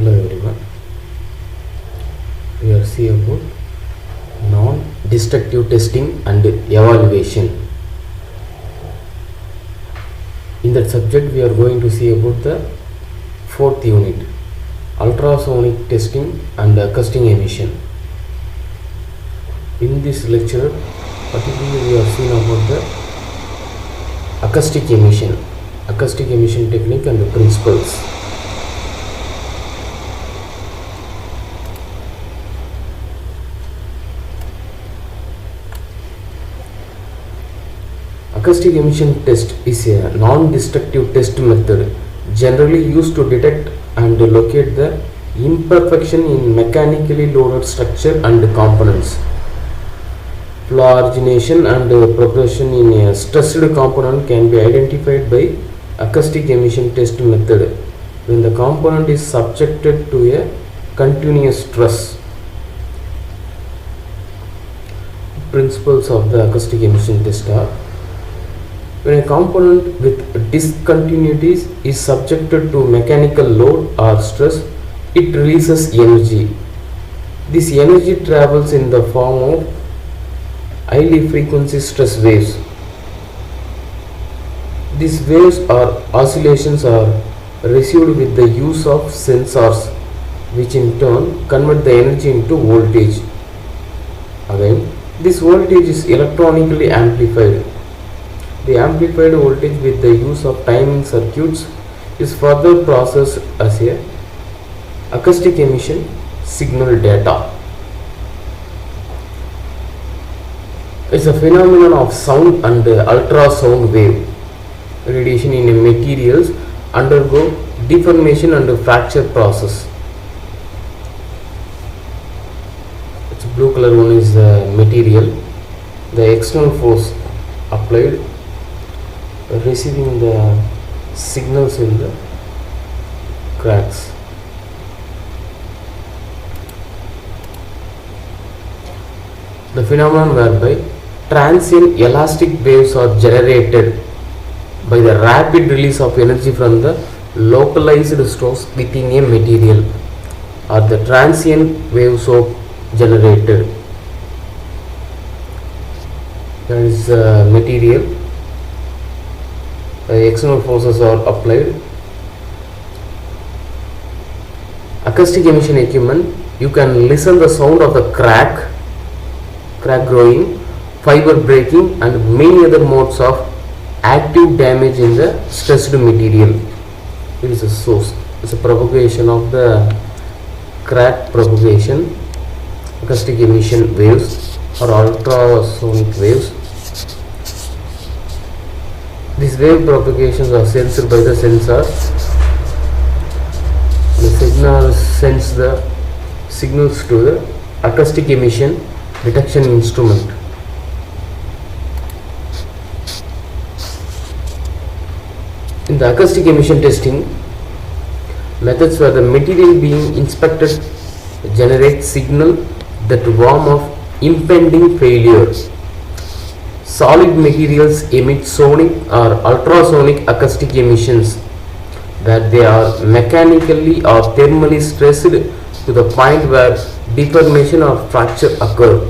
Hello everyone. We are see about non-destructive testing and evaluation. In that subject, we are going to see about the fourth unit, ultrasonic testing and acoustic emission. In this lecture, particularly we are seeing about the acoustic emission technique and the principles. Acoustic emission test is a non-destructive test method generally used to detect and locate the imperfection in mechanically loaded structure and components. Flaw origination and progression in a stressed component can be identified by acoustic emission test method when the component is subjected to a continuous stress. Principles of the acoustic emission test are: when a component with discontinuities is subjected to mechanical load or stress, it releases energy. This energy travels in the form of highly frequency stress waves. These waves or oscillations are received with the use of sensors, which in turn convert the energy into voltage. Again, this voltage is electronically amplified. The amplified voltage with the use of timing circuits is further processed as a acoustic emission signal data. It's a phenomenon of sound and ultrasound wave radiation in materials undergo deformation and fracture process. It's blue color one is material. The external force applied receiving the signals in the cracks. The phenomenon whereby transient elastic waves are generated by the rapid release of energy from the localized stores within a material, or the transient waves of generated. There is material. External forces are applied. Acoustic emission equipment, you can listen the sound of the crack growing, fiber breaking and many other modes of active damage in the stressed material. It is a source. It's a propagation of the crack propagation, acoustic emission waves or ultrasonic waves. These wave propagations are sensed by the sensor. The signal sends the signals to the acoustic emission detection instrument. In the acoustic emission testing methods, where the material being inspected generates signal that warn of impending failure. Solid materials emit sonic or ultrasonic acoustic emissions where they are mechanically or thermally stressed to the point where deformation or fracture occur.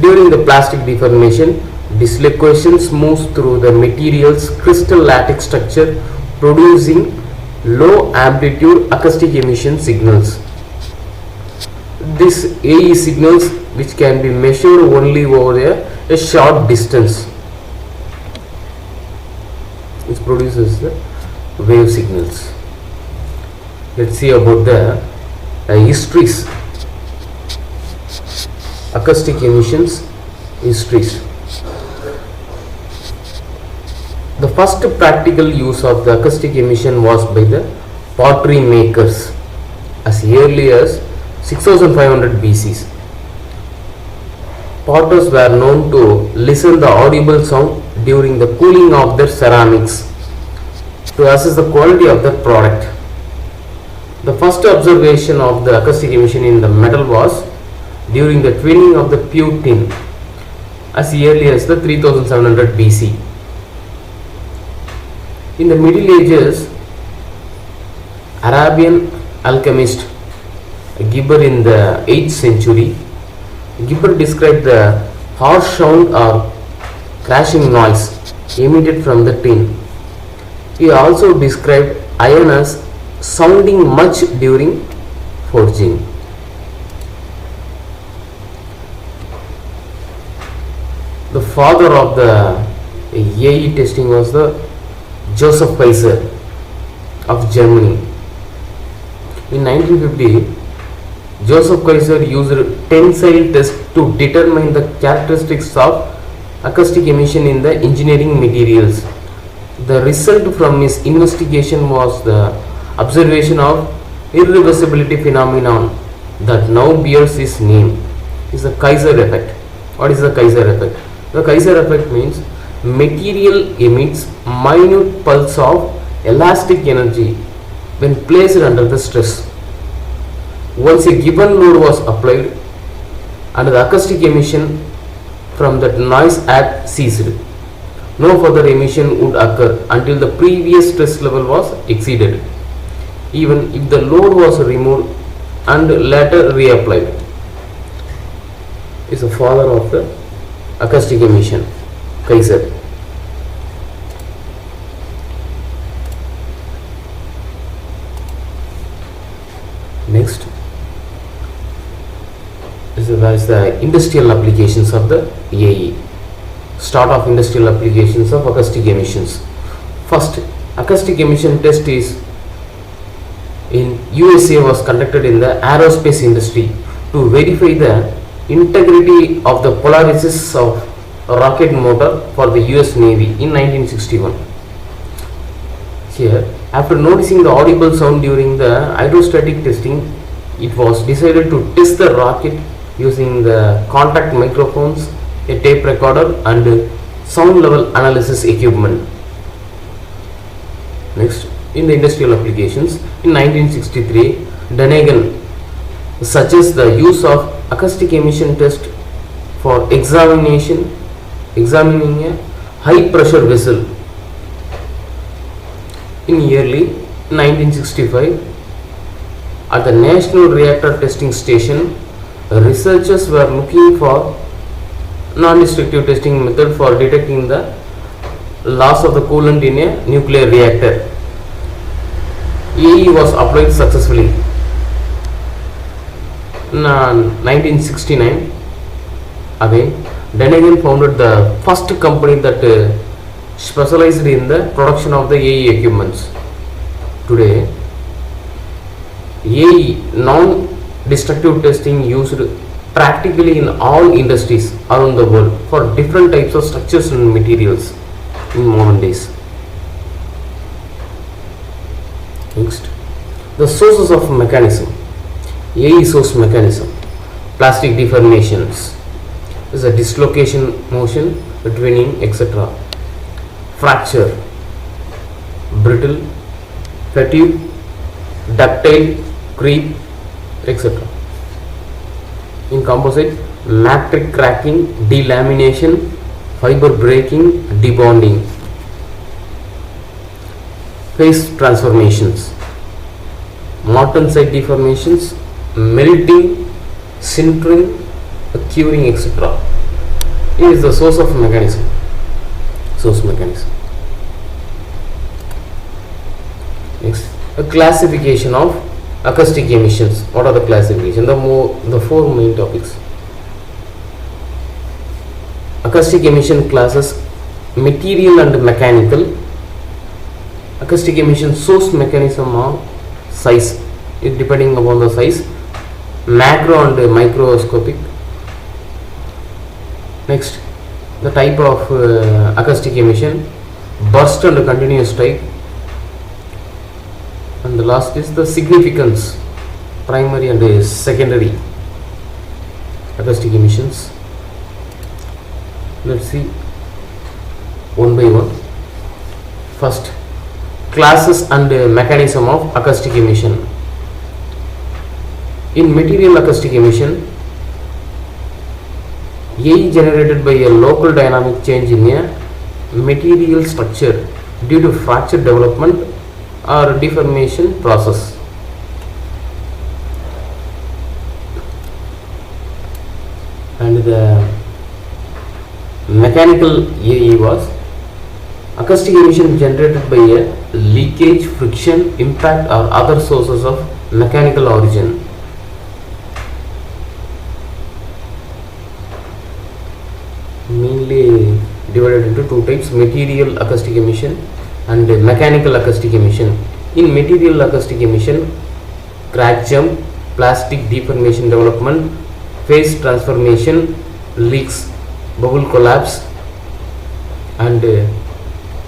During the plastic deformation, dislocation moves through the material's crystal lattice structure, producing low amplitude acoustic emission signals. These AE signals, which can be measured only over a short distance, which produces the wave signals. Let's see about the histories. Acoustic emissions histories. The first practical use of the acoustic emission was by the pottery makers as early as 6500 BC. Potters were known to listen the audible sound during the cooling of their ceramics to assess the quality of their product. The first observation of the acoustic emission in the metal was during the twinning of the pure tin as early as the 3700 BC. In the Middle Ages, Arabian alchemist Gibber in the 8th century. Gibber described the harsh sound or crashing noise emitted from the tin. He also described iron as sounding much during forging. The father of the AE testing was the Joseph Kaiser of Germany. In 1950, Joseph Kaiser used tensile test to determine the characteristics of acoustic emission in the engineering materials. The result from his investigation was the observation of irreversibility phenomenon that now bears his name. Is the Kaiser effect. What is the Kaiser effect? The Kaiser effect means material emits minute pulse of elastic energy when placed under the stress. Once a given load was applied and the acoustic emission from that noise had ceased, no further emission would occur until the previous stress level was exceeded, even if the load was removed and later reapplied. Is the father of the acoustic emission, Kaiser. Next is the industrial applications of the AE. Start of industrial applications of acoustic emissions. First, acoustic emission test is in USA was conducted in the aerospace industry to verify the integrity of the Polaris of a rocket motor for the US Navy in 1961. Here, after noticing the audible sound during the hydrostatic testing, it was decided to test the rocket using the contact microphones, a tape recorder and sound level analysis equipment. Next, in the industrial applications, in 1963, Denegan suggests the use of acoustic emission test for examining a high pressure vessel. In early 1965, at the National Reactor Testing Station, researchers were looking for non-destructive testing method for detecting the loss of the coolant in a nuclear reactor. AE was applied successfully. In 1969, again, Denegan founded the first company that specialized in the production of the AE equipments. Today, AE non-destructive testing used practically in all industries around the world for different types of structures and materials in modern days. Next, the sources of mechanism. AE source mechanism. Plastic deformations is a dislocation motion, twinning, etc. Fracture, brittle, fatigue, ductile, creep, etc. In composite, matrix cracking, delamination, fiber breaking, debonding. Phase transformations, martensite deformations, melting, sintering, curing, etc. It is the source of mechanism. Source mechanism. Next, a classification of acoustic emissions. What are the classification? The four main topics. Acoustic emission classes: material and mechanical. Acoustic emission source mechanism of size, it depending upon the size, macro and microscopic. Next, the type of acoustic emission: burst and continuous type. And the last is the significance, primary and secondary acoustic emissions. Let's see one by one. First, classes and mechanism of acoustic emission. In material acoustic emission, AE generated by a local dynamic change in a material structure due to fracture development or deformation process. the mechanical AE was acoustic emission generated by a leakage, friction, impact or other sources of mechanical origin. Mainly divided into two types: material acoustic emission and mechanical acoustic emission. In material acoustic emission, crack jump, plastic deformation development, phase transformation, leaks, bubble collapse, and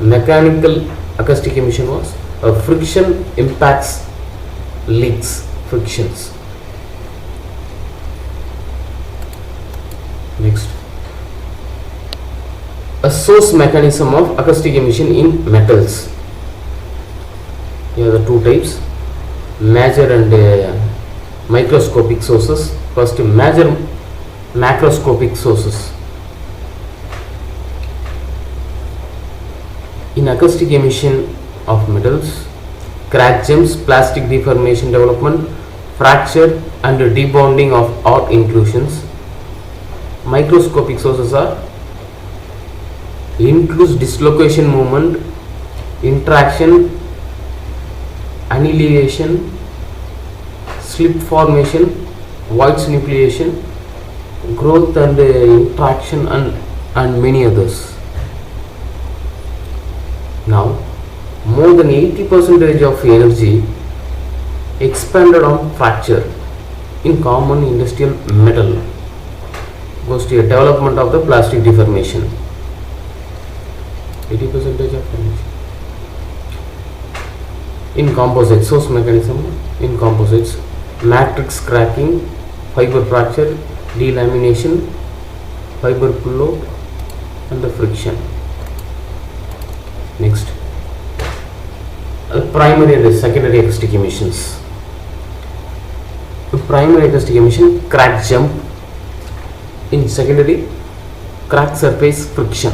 mechanical acoustic emission was friction, impacts, leaks, frictions. Next, a source mechanism of acoustic emission in metals. Here are the two types: major and microscopic sources. First, major macroscopic sources. In acoustic emission of metals, crack jumps, plastic deformation development, fracture and debonding of odd inclusions. Microscopic sources are includes dislocation movement, interaction, annihilation, slip formation, void nucleation, growth and interaction, and many others. Now, more than 80% of energy expended on fracture in common industrial metal goes to a development of the plastic deformation. 80% of energy. In composites, source mechanism in composites: matrix cracking, fiber fracture, delamination, fiber pull-out, and the friction. Next, primary and secondary acoustic emissions. Primary acoustic emission, crack jump. In secondary, crack surface friction.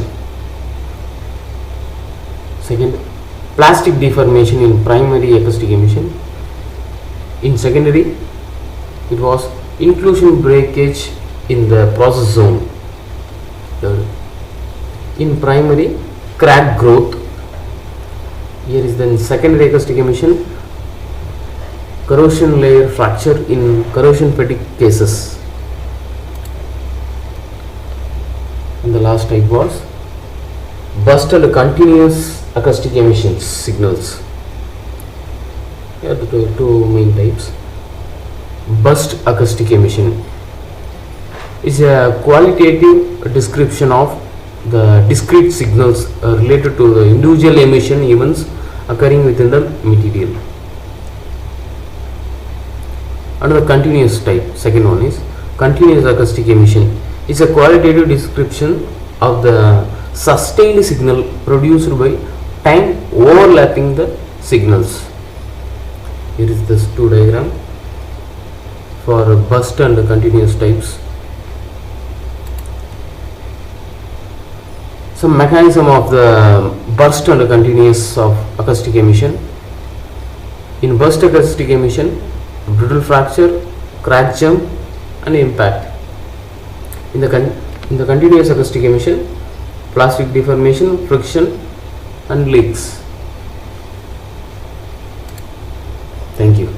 Second, plastic deformation in primary acoustic emission. In secondary, it was inclusion breakage in the process zone. Third, in primary, crack growth. Here is the secondary acoustic emission, corrosion layer fracture in corrosion fatigue cases. And the last type was burst and continuous acoustic emissions signals. Here are the two main types. Burst acoustic emission is a qualitative description of the discrete signals related to the individual emission events occurring within the material. Another continuous type, second one is continuous acoustic emission. It's a qualitative description of the sustained signal produced by time overlapping the signals. Here is this two diagram for burst and continuous types. Some mechanism of the burst and continuous of acoustic emission. In burst acoustic emission, brittle fracture, crack jump, and impact. In the continuous acoustic emission, plastic deformation, friction, and leaks. Thank you.